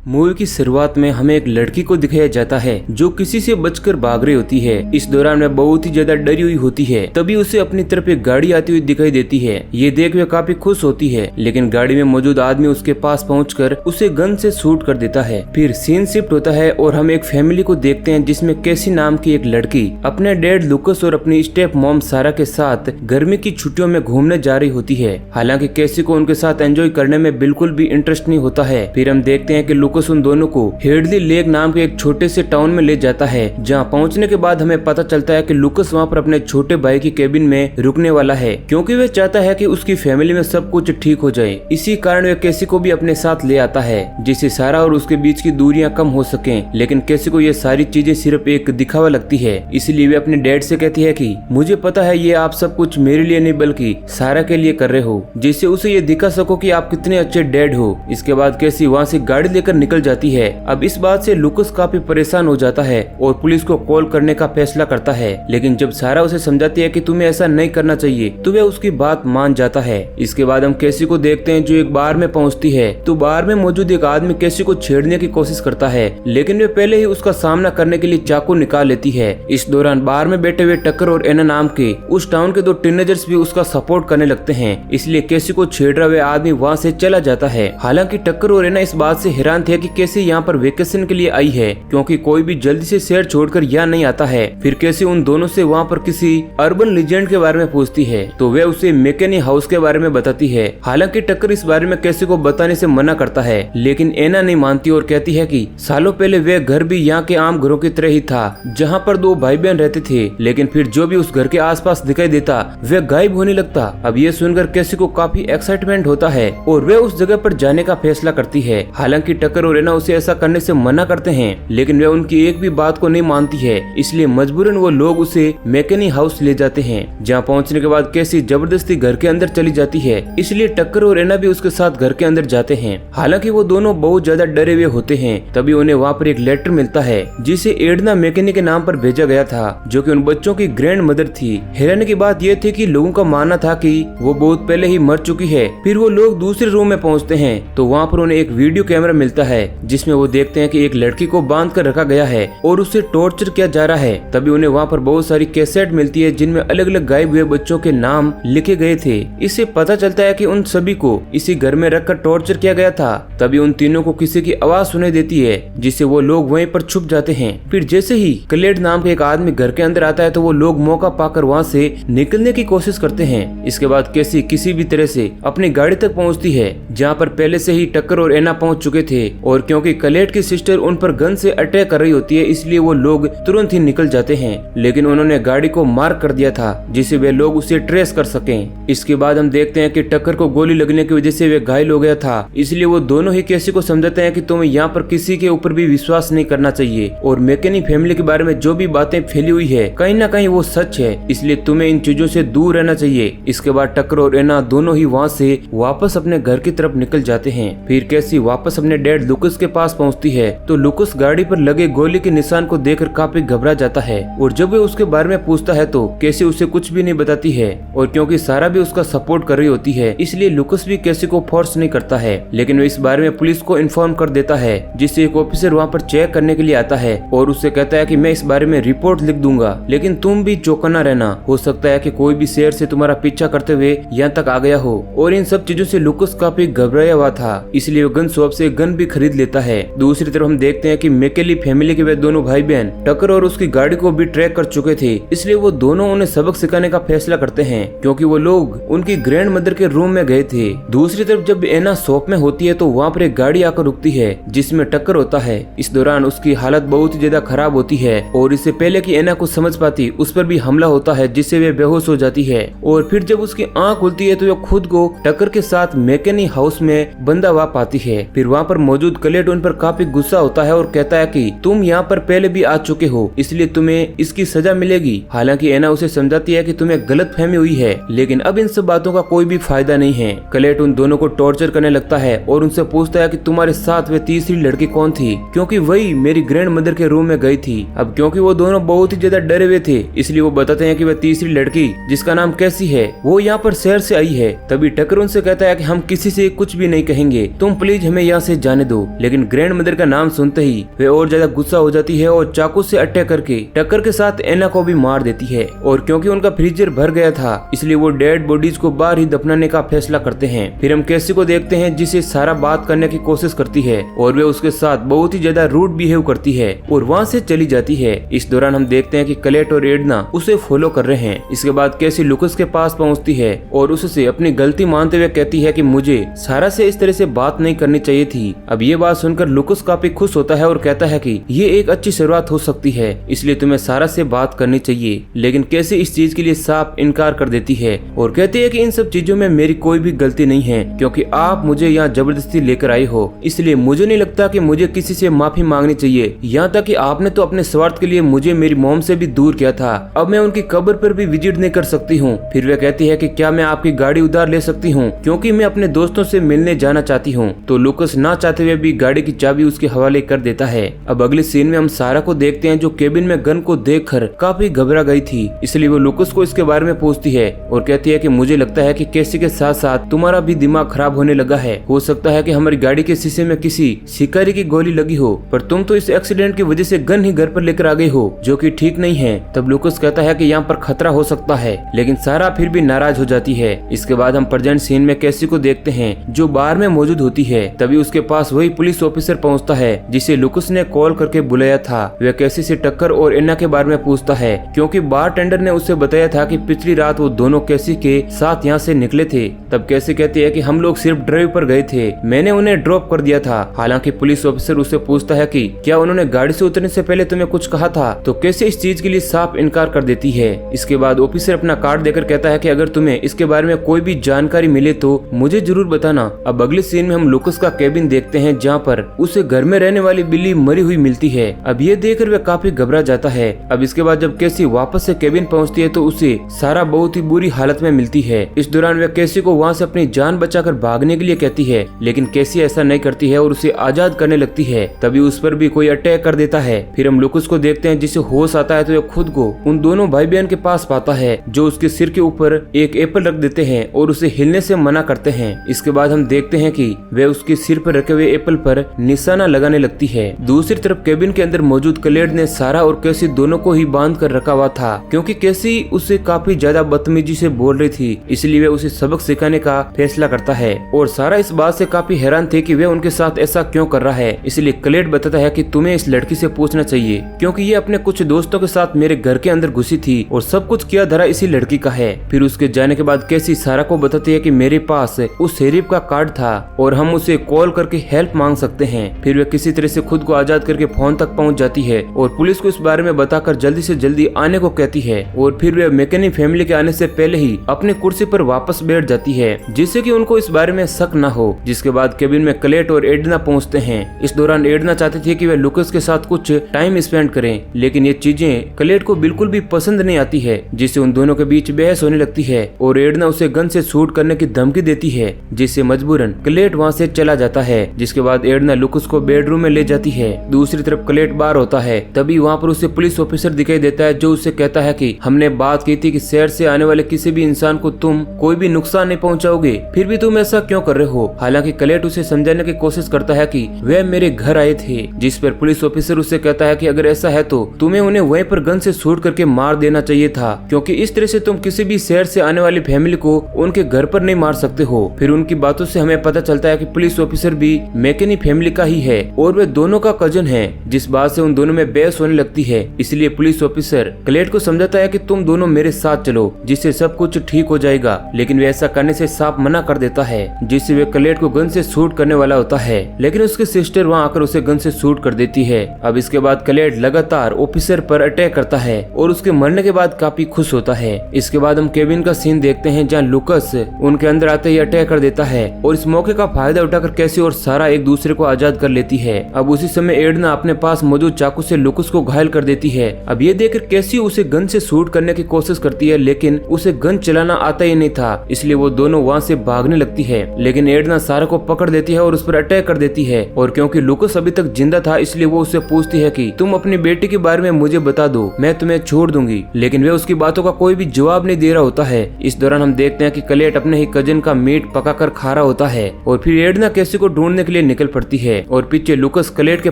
Movie की शुरुआत में हमें एक लड़की को दिखाया जाता है जो किसी से बचकर भाग रही होती है। इस दौरान वह बहुत ही ज्यादा डरी हुई होती है। तभी उसे अपनी तरफ एक गाड़ी आती हुई दिखाई देती है। ये देख वह काफी खुश होती है, लेकिन गाड़ी में मौजूद आदमी उसके पास पहुंचकर उसे गन से शूट कर देता है। फिर सीन शिफ्ट होता है और हम एक फैमिली को देखते हैं जिसमें कैसी नाम की एक लड़की अपने डैड लुकस और अपनी स्टेप मॉम सारा के साथ गर्मी की छुट्टियों में घूमने जा रही होती है। हालांकि कैसी को उनके साथ एंजॉय करने में बिल्कुल भी इंटरेस्ट नहीं होता है। फिर हम देखते हैं कि लुकस उन दोनों को हेडली लेक नाम के एक छोटे से टाउन में ले जाता है। जहां पहुंचने के बाद हमें पता चलता है कि लुकस वहां पर अपने छोटे भाई की केबिन में रुकने वाला है, क्योंकि वह चाहता है कि उसकी फैमिली में सब कुछ ठीक हो जाए। इसी कारण वह कैसी को भी अपने साथ ले आता है, जिससे सारा और उसके बीच की दूरियां कम हो सकें। लेकिन कैसी को ये सारी चीजें सिर्फ एक दिखावा लगती है, इसलिए वे अपने डैड से कहती है कि मुझे पता है ये आप सब कुछ मेरे लिए नहीं बल्कि सारा के लिए कर रहे हो, जिससे उसे ये दिखा सको कि आप कितने अच्छे डैड हो। इसके बाद कैसी वहाँ से गाड़ी लेकर निकल जाती है। अब इस बात से लुकस काफी परेशान हो जाता है और पुलिस को कॉल करने का फैसला करता है। लेकिन जब सारा उसे समझाती है कि तुम्हें ऐसा नहीं करना चाहिए, तो वह उसकी बात मान जाता है। इसके बाद हम कैसी को देखते हैं जो एक बार में पहुंचती है। तो बार में मौजूद एक आदमी कैसी को छेड़ने की कोशिश करता है, लेकिन वे पहले ही उसका सामना करने के लिए चाकू निकाल लेती है। इस दौरान बार में बैठे हुए टक्कर और एना नाम के उस टाउन के दो टीनेजर्स भी उसका सपोर्ट करने लगते हैं, इसलिए कैसी को छेड़ रहा हुआ आदमी वहाँ से चला जाता है। हालांकि टक्कर और एना इस बात से हैरान थे कि कैसी यहाँ पर वेकेशन के लिए आई है, क्योंकि कोई भी जल्दी से शहर छोड़कर यहाँ नहीं आता है। फिर कैसी उन दोनों से वहाँ पर किसी अर्बन लीजेंड के बारे में पूछती है, तो वे उसे मैकेनी हाउस के बारे में बताती है। हालांकि टक्कर इस बारे में कैसी को बताने से मना करता है, लेकिन एना नहीं मानती और कहती है कि सालों पहले वह घर भी यहाँ के आम घरों की तरह ही था, जहाँ पर दो भाई बहन रहते थे। लेकिन फिर जो भी उस घर के आसपास दिखाई देता वह गायब होने लगता। अब ये सुनकर कैसी को काफी एक्साइटमेंट होता है और वे उस जगह पर जाने का फैसला करती है। हालांकि टक्कर और एना उसे ऐसा करने से मना करते हैं, लेकिन वे उनकी एक भी बात को नहीं मानती है, इसलिए मजबूरन वो लोग उसे मैकेनी हाउस ले जाते हैं। जहाँ पहुँचने के बाद कैसी जबरदस्ती घर के अंदर चली जाती है, इसलिए टक्कर और एना भी उसके साथ घर के अंदर जाते हैं। हालांकि वो दोनों बहुत ज्यादा डरे हुए होते हैं। तभी उन्हें वहाँ पर एक लेटर मिलता है जिसे एडना मैकेनी के नाम पर भेजा गया था, जो कि उन बच्चों की ग्रैंड मदर थी। हैरानी की बात यह थी कि लोगों का मानना था कि वो बहुत पहले ही मर चुकी है। फिर वो लोग दूसरे रूम में पहुंचते हैं तो वहाँ पर उन्हें एक वीडियो कैमरा मिलता है, जिसमें वो देखते हैं कि एक लड़की को बांध कर रखा गया है और उसे टॉर्चर किया जा रहा है। तभी उन्हें वहाँ पर बहुत सारी कैसेट मिलती है जिनमें अलग अलग गायब हुए बच्चों के नाम लिखे गए थे। इससे पता चलता है कि उन सभी को इसी घर में रखकर टॉर्चर किया गया था। तभी उन तीनों को किसी की आवाज सुनाई देती है, जिससे वो लोग वहीं पर छुप जाते हैं। फिर जैसे ही क्लेड नाम का एक आदमी घर के अंदर आता है तो वो लोग मौका पाकर वहाँ से निकलने की कोशिश करते हैं। इसके बाद कैसी किसी भी तरह से अपनी गाड़ी तक पहुँचती है, जहाँ पर पहले से ही टक्कर और एना पहुँच चुके थे। और क्योंकि क्लेड की सिस्टर उन पर गन से अटैक कर रही होती है, इसलिए वो लोग तुरंत ही निकल जाते हैं। लेकिन उन्होंने गाड़ी को मार्क कर दिया था, जिससे वे लोग उसे ट्रेस कर सकें। इसके बाद हम देखते हैं कि टक्कर को गोली लगने की वजह से वे घायल हो गया था, इसलिए वो दोनों ही कैसी को समझाते हैं कि तुम्हें यहाँ पर किसी के ऊपर भी विश्वास नहीं करना चाहिए और मैकेनी फैमिली के बारे में जो भी बातें फैली हुई है कहीं ना कहीं वो सच है, इसलिए तुम्हें इन चीजों से दूर रहना चाहिए। इसके बाद टक्कर और एना दोनों ही वहाँ से वापस अपने घर की तरफ निकल जाते हैं। फिर कैसी वापस अपने डैड लुकस के पास पहुँचती है तो लुकस गाड़ी पर लगे गोली के निशान को देखकर काफी घबरा जाता है और जब वे उसके बारे में पूछता है तो कैसी उसे कुछ भी नहीं बताती है। और क्योंकि सारा भी उसका सपोर्ट कर रही होती है, इसलिए लुकस भी कैसी को फोर्स नहीं करता है। लेकिन वो इस बारे में पुलिस को इन्फॉर्म कर देता है, जिससे एक ऑफिसर वहाँ पर चेक करने के लिए आता है और उससे कहता है कि मैं इस बारे में रिपोर्ट लिख दूंगा, लेकिन तुम भी चौकन्ना रहना। हो सकता है कि कोई भी शहर से तुम्हारा पीछा करते हुए यहाँ तक आ गया हो। और इन सब चीजों से लुकस काफी घबराया हुआ था, इसलिए वो गन शॉप से गन भी खरीद लेता है। दूसरी तरफ हम देखते हैं कि मैकेली फैमिली के वे दोनों भाई बहन टक्कर और उसकी गाड़ी को भी ट्रैक कर चुके थे, इसलिए वो दोनों उन्हें सबक सिखाने का फैसला करते हैं, क्योंकि वो लोग उनकी ग्रैंड मदर के रूम में गए थे। दूसरी तरफ जब एना शॉप में होती है तो वहाँ पर एक गाड़ी आकर रुकती है जिसमें टक्कर होता है। इस दौरान उसकी हालत बहुत ही ज्यादा खराब होती है और इससे पहले कि एना कुछ समझ पाती उस पर भी हमला होता है, जिससे वे बेहोश हो जाती है। और फिर जब उसकी आंख खुलती है तो वह खुद को टक्कर के साथ मैकेनी हाउस में बंधा हुआ पाती है। फिर वहाँ पर मौजूद क्लेड उन पर काफी गुस्सा होता है और कहता है कि तुम यहाँ पर पहले भी आ चुके हो, इसलिए तुम्हें इसकी सजा मिलेगी। हालांकि एना उसे समझाती है कि तुम्हें गलतफहमी हुई है, लेकिन अब इन सब बातों का कोई भी फायदा नहीं है। क्लेड उन दोनों को टॉर्चर करने लगता है और उनसे पूछता है कि तुम्हारे साथ वे तीसरी लड़की कौन थी, क्योंकि वही मेरी ग्रैंड मदर के रूम में गई थी। अब क्योंकि वो दोनों बहुत ही ज्यादा डरे हुए थे, इसलिए वो बताते हैं कि वह तीसरी लड़की जिसका नाम कैसी है वो यहाँ पर शहर से आई है। तभी टक्कर उनसे कहता है कि हम किसी से कुछ भी नहीं कहेंगे, तुम प्लीज हमें यहाँ से जाने दो। लेकिन ग्रैंड मदर का नाम सुनते ही वे और ज्यादा गुस्सा हो जाती है और चाकू से अटैक करके टक्कर के साथ एना को भी मार देती है। और क्योंकि उनका फ्रीजर भर गया था इसलिए वो डेड बॉडीज को बाहर ही दफनाने का फैसला करते हैं। फिर हम कैसी को देखते हैं जिसे सारा बात करने की कोशिश करती है और वे उसके साथ बहुत ही ज्यादा रूड बिहेव करती है और वहाँ से चली जाती है। इस दौरान हम देखते हैं कि क्लेट और एडना उसे फॉलो कर रहे हैं। इसके बाद कैसी लुकस के पास पहुँचती है और उससे अपनी गलती मानते हुए कहती है कि मुझे सारा से इस तरह से बात नहीं करनी चाहिए थी। अब ये बात सुनकर लुकस काफी खुश होता है और कहता है कि ये एक अच्छी शुरुआत हो सकती है, इसलिए तुम्हें सारा से बात करनी चाहिए। लेकिन कैसी इस चीज के लिए साफ इनकार कर देती है और कहती है कि इन सब चीजों में मेरी कोई भी गलती नहीं है, क्योंकि आप मुझे यहाँ जबरदस्ती लेकर आई हो, इसलिए मुझे नहीं लगता कि मुझे किसी से माफी मांगनी चाहिए। यहाँ तक कि आपने तो अपने स्वार्थ के लिए मुझे मेरी मॉम से भी दूर किया था, अब मैं उनकी कब्र पर भी विजिट नहीं कर सकती हूँ। फिर वह कहती है कि क्या मैं आपकी गाड़ी उधार ले सकती हूँ, क्योंकि मैं अपने दोस्तों से मिलने जाना चाहती हूँ। तो लुकस ना चाहते हुए भी गाड़ी की चाबी उसके हवाले कर देता है। अब अगले सीन में हम सारा को देखते हैं जो केबिन में गन को देखकर काफी घबरा गई थी, इसलिए वो लुकस को इसके बारे में पूछती है और कहती है कि मुझे लगता है कि कैसी के साथ साथ तुम्हारा भी दिमाग खराब होने लगा है। हो सकता है कि हमारी गाड़ी के शीशे में किसी शिकारी की गोली लगी हो, पर तुम तो इस एक्सीडेंट की वजह से गन ही घर पर लेकर आ गई हो, जो कि ठीक नहीं है। तब लुकस कहता है कि यहाँ पर खतरा हो सकता है, लेकिन सारा फिर भी नाराज हो जाती है। इसके बाद हम प्रेजेंट सीन में कैसी को देखते हैं जो बार में मौजूद होती है। तभी उसके पास वही पुलिस ऑफिसर पहुंचता है जिसे लुकस ने कॉल करके बुलाया था। वह कैसी से टक्कर और एना के बारे में पूछता है, क्योंकि बारटेंडर ने उसे बताया था कि पिछली रात वो दोनों कैसी के साथ यहाँ से निकले थे। तब कैसी कहती है कि हम लोग सिर्फ ड्राइव पर गए थे, मैंने उन्हें ड्रॉप कर दिया था। हालांकि पुलिस ऑफिसर उससे पूछता है कि क्या उन्होंने गाड़ी से उतरने से पहले तुम्हें कुछ कहा था, तो कैसे इस चीज के लिए साफ इनकार कर देती है। इसके बाद ऑफिसर अपना कार्ड देकर कहता है कि अगर तुम्हें इसके बारे में कोई भी जानकारी मिले तो मुझे जरूर बताना। अब अगले सीन में हम लुकस का केबिन देखते हैं जहाँ पर उसे घर में रहने वाली बिल्ली मरी हुई मिलती है। अब ये देखकर वह काफी घबरा जाता है। अब इसके बाद जब कैसी वापस से केबिन पहुंचती है तो उसे सारा बहुत ही बुरी हालत में मिलती है। इस दौरान वह कैसी को वहाँ से अपनी जान बचाकर भागने के लिए कहती है, लेकिन कैसी ऐसा नहीं करती है और उसे आजाद करने लगती है। तभी उस पर भी कोई अटैक कर देता है। फिर हम लुकस को देखते हैं जिसे होश आता है तो वह खुद को उन दोनों भाई बहन के पास पाता है जो उसके सिर के ऊपर एक एप्पल रख देते हैं और उसे हिलने से मना करते हैं। इसके बाद हम देखते हैं कि वह उसके सिर पर रखे हुए एप्पल पर निशाना लगाने लगती है। दूसरी तरफ केबिन के अंदर मौजूद क्लेड ने सारा और कैसी दोनों को ही बांध कर रखा हुआ था, क्योंकि कैसी उसे काफी ज्यादा बदतमीजी से बोल रही थी, इसलिए वह उसे सबक सिखाने का फैसला करता है। और सारा इस बात से काफी हैरान थे कि वह उनके साथ ऐसा क्यों कर रहा है। इसलिए क्लेड बताता है कि तुम्हें इस लड़की से पूछना चाहिए, क्योंकि ये अपने कुछ दोस्तों के साथ मेरे घर के अंदर घुसी थी और सब कुछ किया धरा इसी लड़की का है। फिर उसके जाने के बाद कैसी सारा को बताती है कि मेरे पास उस शेरिफ का कार्ड था और हम उसे कॉल करके हेल्प मांग सकते हैं। फिर वह किसी तरह से खुद को आजाद करके फोन तक पहुंच जाती है और पुलिस को इस बारे में बताकर जल्दी से जल्दी आने को कहती है। और फिर वह मैकेनी फैमिली के आने से पहले ही अपनी कुर्सी पर वापस बैठ जाती है, जिससे कि उनको इस बारे में शक न हो। जिसके बाद केबिन में क्लेट और एडना पहुंचते हैं। इस दौरान एडना चाहती थी कि वह लुकस के साथ कुछ टाइम स्पेंड करें, लेकिन ये चीजें क्लेट को बिल्कुल भी पसंद नहीं आती है, जिससे उन दोनों के बीच बहस होने लगती है और एडना उसे गन से शूट करने की धमकी देती है, जिससे मजबूरन क्लेट वहाँ से चला जाता है। जिसके बाद एडना लुकस को बेडरूम में ले जाती है। दूसरी तरफ क्लेट बाहर होता है। तभी वहाँ पर उसे पुलिस ऑफिसर दिखाई देता है जो उसे कहता है कि हमने बात की थी कि शहर से आने वाले किसी भी इंसान को तुम कोई भी नुकसान नहीं पहुँचाओगे, फिर भी तुम ऐसा क्यों कर रहे हो। हालांकि क्लेट उसे समझाने की कोशिश करता है कि वे मेरे घर आए थे, जिस पर पुलिस ऑफिसर उसे कहता है कि अगर ऐसा है तो तुम्हें उन्हें वहीं पर गन से शूट करके मार देना चाहिए था, क्योंकि इस तरह से तुम किसी भी शहर से आने वाली फैमिली को उनके घर पर नहीं मार सकते हो। फिर उनकी बातों से हमें पता चलता है कि पुलिस ऑफिसर भी मैकेनी फैमिली का ही है और वे दोनों का कजन है, जिस बात से उन दोनों में बहस होने लगती है। इसलिए पुलिस ऑफिसर क्लेट को समझाता है कि तुम दोनों मेरे साथ चलो, जिससे सब कुछ ठीक हो जाएगा, लेकिन वे ऐसा करने से साफ मना कर देता है, जिससे वे क्लेट को गन से शूट करने वाला होता है, लेकिन उसकी सिस्टर वहाँ आकर उसे गन से शूट कर देती है। अब इसके बाद क्लेट लगातार ऑफिसर पर अटैक करता है और उसके मरने के बाद काफी खुश होता है। इसके बाद हम केबिन का सीन देखते हैं जहाँ लुकस उनके अंदर आते ही अटैक कर देता है और इस मौके का फायदा उठाकर कैसी और सारा एक दूसरे को आजाद कर लेती है। अब उसी समय एडना अपने पास मौजूद चाकू से लुकस को घायल कर देती है। अब ये देखकर कैसी उसे गन से शूट करने की कोशिश करती है, लेकिन उसे गन चलाना आता ही नहीं था, इसलिए वो दोनों वहाँ से भागने लगती है। लेकिन एडना सारा को पकड़ देती है और उस पर अटैक कर देती है। और क्योंकि लुकस अभी तक जिंदा था इसलिए वो उससे पूछती है कि तुम अपनी बेटी के बारे में मुझे बता दो, मैं तुम्हें छोड़ दूंगी, लेकिन वे उसकी बातों का कोई भी जवाब नहीं दे रहा होता है। इस दौरान हम देखते हैं कि क्लेट अपने ही कजन का मीट पकाकर खा रहा होता है और फिर एडना कैसी को ढूंढने के लिए लिए निकल पड़ती है और पीछे लुकस क्लेड के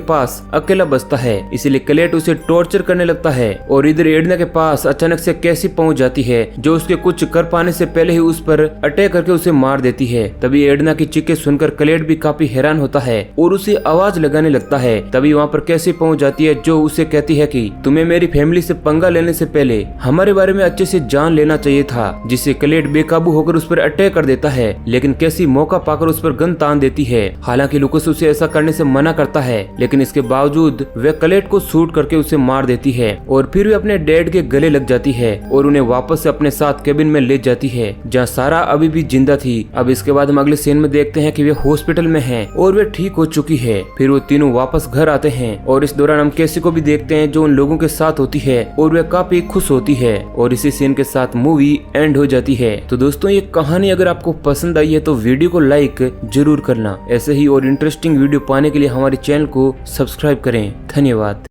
पास अकेला बचता है, इसलिए क्लेड उसे टॉर्चर करने लगता है। और इधर एडना के पास अचानक से कैसी पहुंच जाती है जो उसके कुछ कर पाने से पहले ही उस पर अटैक करके उसे मार देती है। तभी एडना की चीखें सुनकर क्लेड भी काफी हैरान होता है और उसे आवाज लगाने लगता है। तभी वहाँ पर कैसी पहुंच जाती है जो उसे कहती है कि तुम्हें मेरी फैमिली से पंगा लेने से पहले हमारे बारे में अच्छे से जान लेना चाहिए था, जिससे क्लेड बेकाबू होकर उस पर अटैक कर देता है। लेकिन कैसी मौका पाकर उस पर गन तान देती है। हालांकि लुकस उसे ऐसा करने से मना करता है, लेकिन इसके बावजूद वह क्लेड को शूट करके उसे मार देती है और फिर वे अपने डैड के गले लग जाती है और उन्हें वापस से अपने साथ केबिन में ले जाती है जहाँ सारा अभी भी जिंदा थी। अब इसके बाद हम अगले सीन में देखते हैं कि वे हॉस्पिटल में हैं और वे ठीक हो चुकी है। फिर वो तीनों वापस घर आते हैं और इस दौरान हम कैसी को भी देखते हैं जो उन लोगों के साथ होती है और वे काफी खुश होती है और इसी सीन के साथ मूवी एंड हो जाती है। तो दोस्तों ये कहानी अगर आपको पसंद आई है तो वीडियो को लाइक जरूर करना। ऐसे ही और इंटरेस्टिंग वीडियो पाने के लिए हमारे चैनल को सब्सक्राइब करें। धन्यवाद।